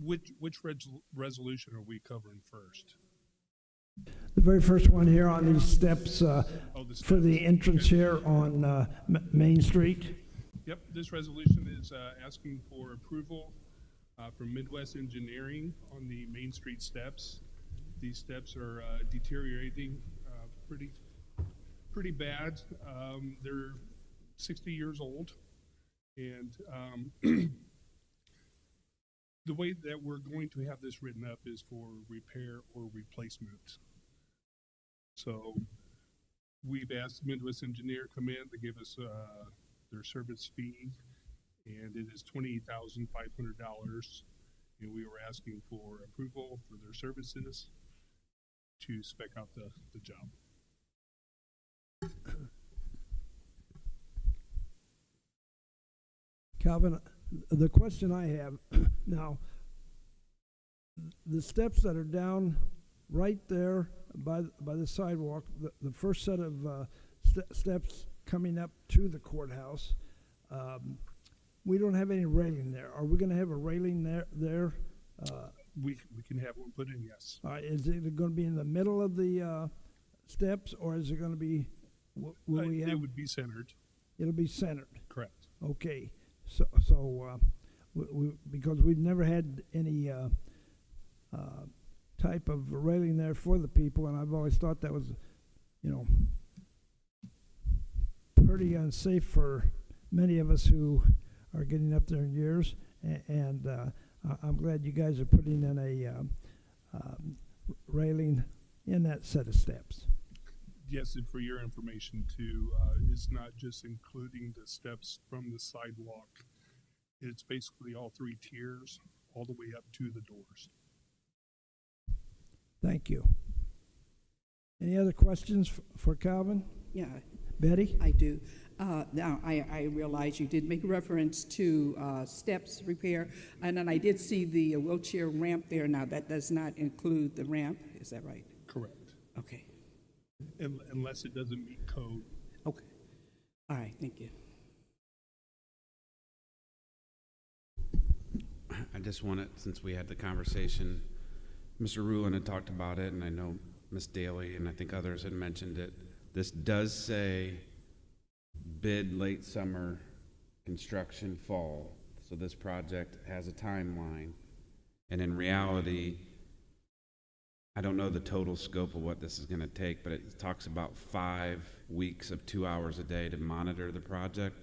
Which resolution are we covering first? The very first one here on these steps The for the steps. entrance Okay. here on Main Street. Yep, this resolution is asking for approval from Midwest Engineering on the Main Street steps. These steps are deteriorating pretty bad. They're 60 years old, and the way that we're going to have this written up is for repair or replacement. So we've asked Midwest Engineer to come in to give us their service fee, and it is $28,500. And we were asking for approval for their services to spec out the job. Calvin, the question I have now, the steps that are down right there by the sidewalk, the first set of steps coming up to the courthouse, we don't have any railing there. Are we going to have a railing there? We can have one put in, yes. Is it going to be in the middle of the steps, or is it going to be? Will we have? It would be centered, It'll be centered. correct. Okay, so because we've never had any type of railing there for the people, and I've always thought that was, pretty unsafe for many of us who are getting up there in years, and I'm glad you guys are putting in a railing in that set of steps. Yes, and for your information too, it's not just including the steps from the sidewalk. It's basically all three tiers, all the way up to the doors. Thank you. Any other questions for Calvin? Yeah, Betty? I do. Now, I realize you did make reference to steps repair, and then I did see the wheelchair ramp there. Now, that does not include the ramp, is that right? Correct. Okay. Unless it doesn't meet code. Okay. All right, thank you. I just wanted, since we had the conversation, Mr. Rulin had talked about it, and I know Ms. Daly and I think others had mentioned it. This does say bid late summer, construction fall. So this project has a timeline. And in reality, I don't know the total scope of what this is going to take, but it talks about 5 weeks of 2 hours a day to monitor the project.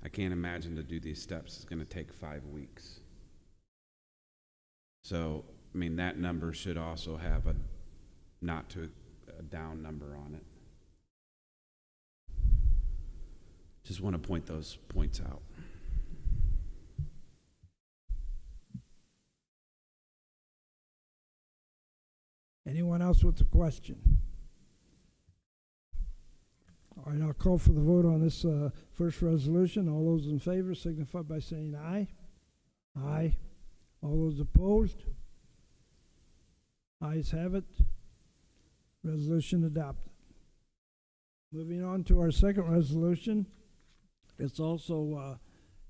I can't imagine to do these steps is going to take 5 weeks. So, I mean, that number should also have a not to a down number on it. Just want to point those points out. Anyone else with a question? All right, I'll call for the vote on this first resolution. All those in favor signify by saying aye. Aye. All those opposed? Ayes have it. Resolution adopted. Moving on to our second resolution. It's also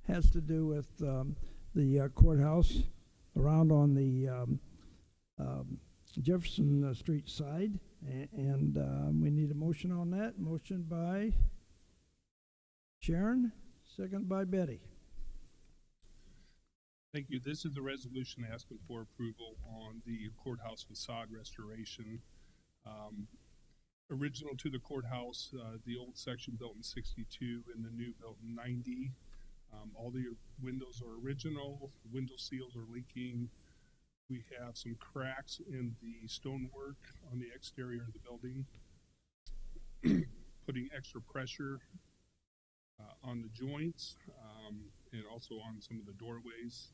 has to do with the courthouse around on the Jefferson Street side, and we need a motion on that. Motion by Sharon, second by Betty. Thank you. This is a resolution asking for approval on the courthouse facade restoration. Original to the courthouse, the old section built in 62 and the new built in 90. All the windows are original, window seals are leaking. We have some cracks in the stonework on the exterior of the building, putting extra pressure on the joints and also on some of the doorways.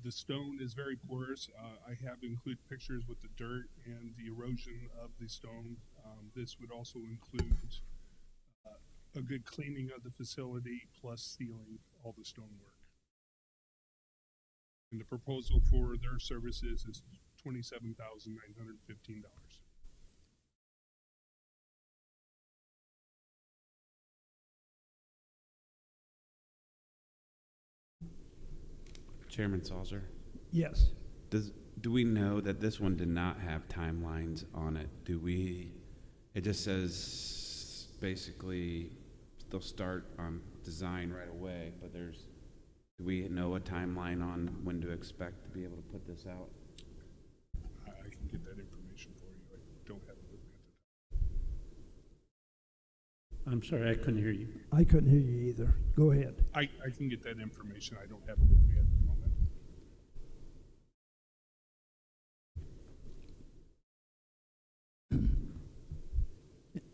The stone is very porous. I have included pictures with the dirt and the erosion of the stone. This would also include a good cleaning of the facility plus sealing all the stonework. And the proposal for their services is $27,915. Chairman Salzer. Yes. Do we know that this one did not have timelines on it? It just says basically they'll start on design right away, but do we know a timeline on when to expect to be able to put this out? I can get that information for you. I don't have it with me at the I'm sorry, I couldn't hear you. I couldn't hear you either. Go ahead. time. I can get that information. I don't have it with me at the moment.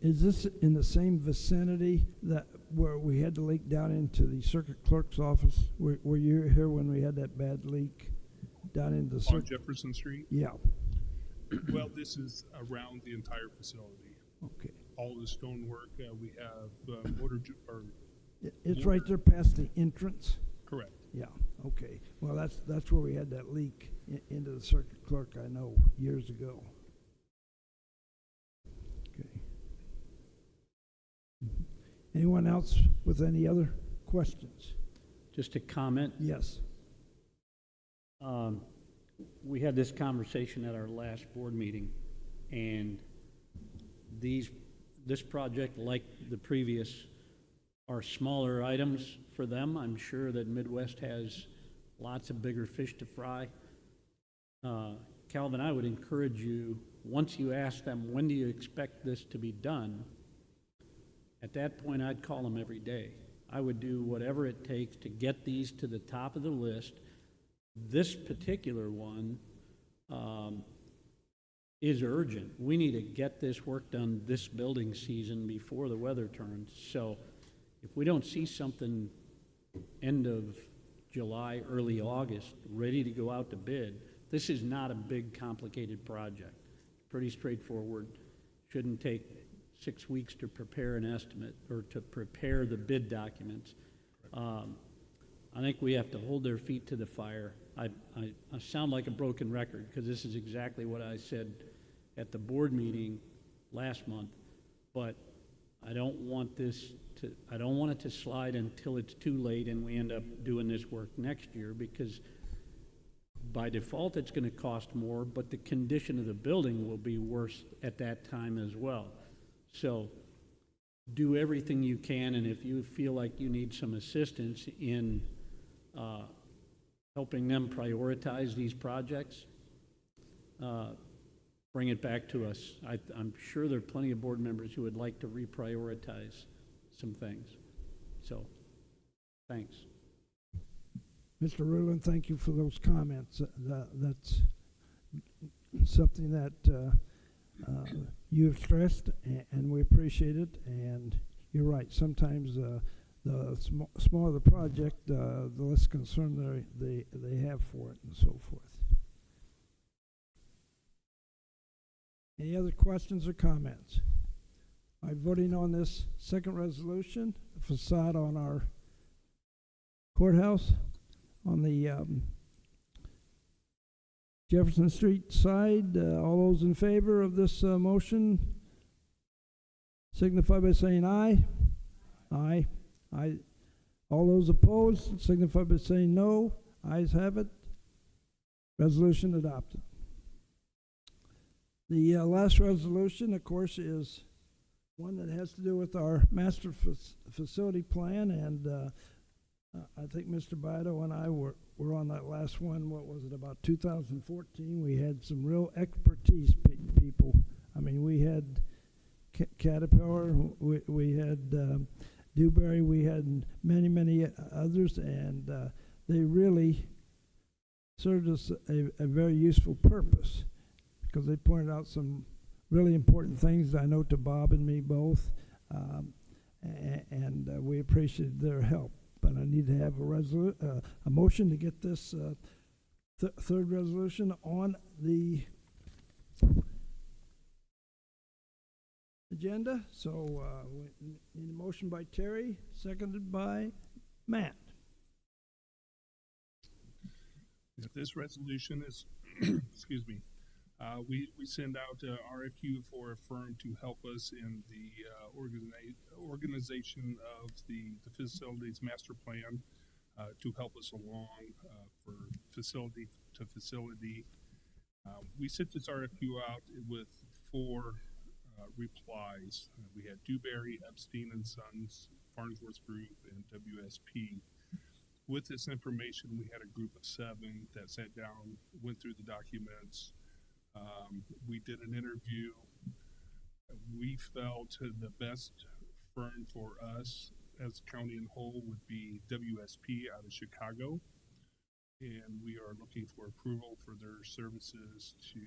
Is this in the same vicinity that where we had the leak down into the circuit clerk's office? Were you here when we had that bad leak down into the On circuit? Jefferson Street? Yeah. Well, this is around the entire facility. Okay. All the stonework, we have It's right there past the entrance. correct. Yeah. Okay. Well, that's where we had that leak into the circuit clerk. I know years ago. Okay. Anyone else with any other questions? Just a comment. Yes. We had this conversation at our last board meeting, and this project, like the previous, are smaller items for them. I'm sure that Midwest has lots of bigger fish to fry. Calvin, I would encourage you, once you ask them, when do you expect this to be done? At that point, I'd call them every day. I would do whatever it takes to get these to the top of the list. This particular one is urgent. We need to get this work done this building season before the weather turns. So if we don't see something end of July, early August, ready to go out to bid, this is not a big, complicated project. Pretty straightforward. Shouldn't take 6 weeks to prepare an estimate or to prepare the bid documents. I think we have to hold their feet to the fire. I sound like a broken record because this is exactly what I said at the board meeting last month, but I don't want it to slide until it's too late and we end up doing this work next year, because by default it's going to cost more, but the condition of the building will be worse at that time as well. So do everything you can, and if you feel like you need some assistance in helping them prioritize these projects, bring it back to us. I'm sure there are plenty of board members who would like to reprioritize some things. So, thanks. Mr. Ruland, thank you for those comments. That's something that you've stressed, and we appreciate it. And you're right. Sometimes the smaller the project, the less concern they have for it, and so forth. Any other questions or comments? All right, voting on this second resolution, the facade on our courthouse on the Jefferson Street side. All those in favor of this motion signify by saying aye. Aye. Aye. All those opposed signify by saying no. Ayes have it. Resolution adopted. The last resolution, of course, is one that has to do with our master facility plan, and I think Mr. Bido and I were on that last one. What was it, about 2014? We had some real expertise people. I mean, we had Caterpillar, we had Dewberry, we had many others, and they really served us a very useful purpose, because they pointed out some really important things, I know, to Bob and me both, and we appreciated their help. But I need to have a motion to get this third resolution on the agenda. So we need a motion by Terry, seconded by Matt. This resolution is, excuse me, we send out a RFQ for a firm to help us in the organization of the facilities master plan. to help us along for facility to facility. We sent this RFQ out with 4 replies. We had Dewberry, Epstein and Sons, Farnsworth Group, and WSP. With this information, we had a group of 7 that sat down, went through the documents. We did an interview. We felt the best firm for us as a county in whole would be WSP out of Chicago. And we are looking for approval for their services to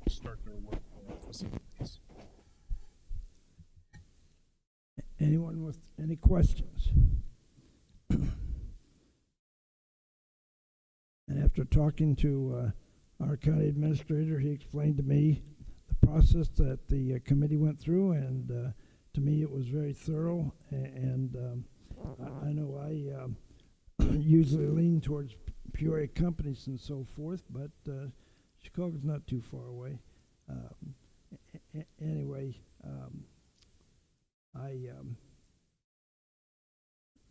start their work for our facilities. Anyone with any questions? And after talking to our county administrator, he explained to me the process that the committee went through, and to me it was very thorough. And I know I usually lean towards Peoria companies and so forth, but Chicago's not too far away. Anyway, I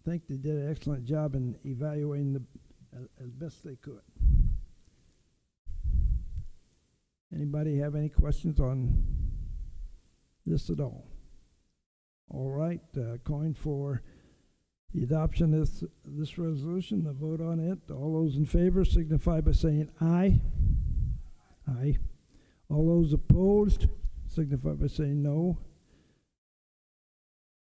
think they did an excellent job in evaluating as best they could. Anybody have any questions on this at all? All right, calling for the adoption of this resolution, the vote on it. All those in favor signify by saying aye. Aye. All those opposed signify by saying no.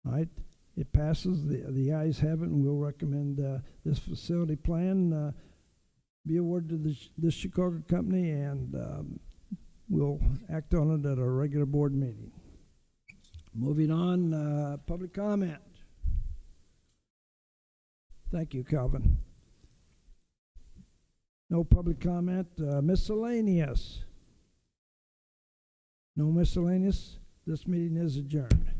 All right, it passes. The ayes have it, and we'll recommend this facility plan be awarded to this Chicago company, and we'll act on it at our regular board meeting. Moving on, public comment. Thank you, Calvin. No public comment. Miscellaneous. No miscellaneous. This meeting is adjourned.